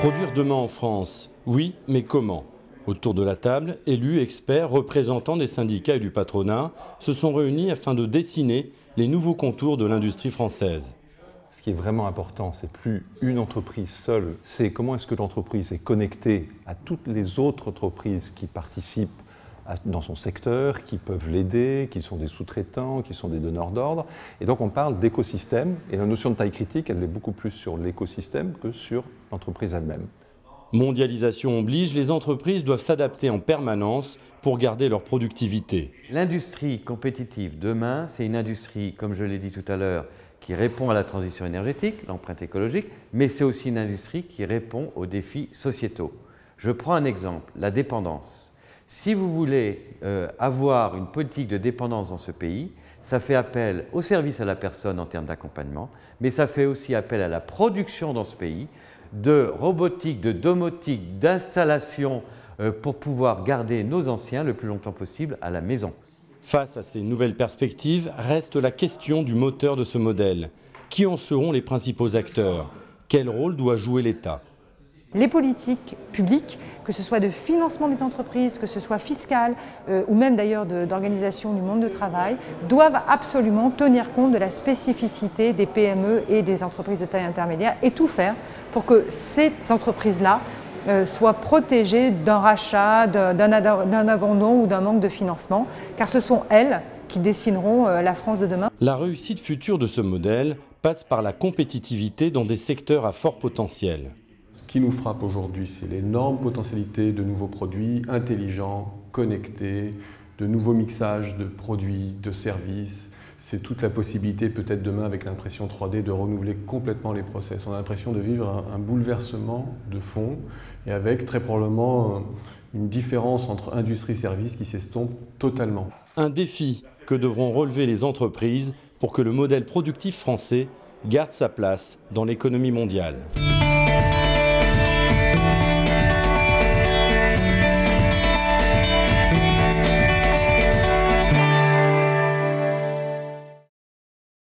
Produire demain en France, oui, mais comment? Autour de la table, élus, experts, représentants des syndicats et du patronat se sont réunis afin de dessiner les nouveaux contours de l'industrie française. Ce qui est vraiment important, c'est plus une entreprise seule, c'est comment est-ce que l'entreprise est connectée à toutes les autres entreprises qui participent dans son secteur, qui peuvent l'aider, qui sont des sous-traitants, qui sont des donneurs d'ordre. Et donc on parle d'écosystème, et la notion de taille critique, elle est beaucoup plus sur l'écosystème que sur l'entreprise elle-même. Mondialisation oblige, les entreprises doivent s'adapter en permanence pour garder leur productivité. L'industrie compétitive demain, c'est une industrie, comme je l'ai dit tout à l'heure, qui répond à la transition énergétique, l'empreinte écologique, mais c'est aussi une industrie qui répond aux défis sociétaux. Je prends un exemple, la dépendance. Si vous voulez avoir une politique de dépendance dans ce pays, ça fait appel au service à la personne en termes d'accompagnement, mais ça fait aussi appel à la production dans ce pays, de robotique, de domotique, d'installation pour pouvoir garder nos anciens le plus longtemps possible à la maison. Face à ces nouvelles perspectives, reste la question du moteur de ce modèle. Qui en seront les principaux acteurs? Quel rôle doit jouer l'État? Les politiques publiques, que ce soit de financement des entreprises, que ce soit fiscal ou même d'ailleurs d'organisation du monde du travail, doivent absolument tenir compte de la spécificité des PME et des entreprises de taille intermédiaire et tout faire pour que ces entreprises-là soient protégées d'un rachat, d'un abandon ou d'un manque de financement, car ce sont elles qui dessineront la France de demain. La réussite future de ce modèle passe par la compétitivité dans des secteurs à fort potentiel. Ce qui nous frappe aujourd'hui, c'est l'énorme potentialité de nouveaux produits intelligents, connectés, de nouveaux mixages de produits, de services. C'est toute la possibilité peut-être demain avec l'impression 3D de renouveler complètement les process. On a l'impression de vivre un bouleversement de fond et avec très probablement une différence entre industrie et services qui s'estompe totalement. Un défi que devront relever les entreprises pour que le modèle productif français garde sa place dans l'économie mondiale.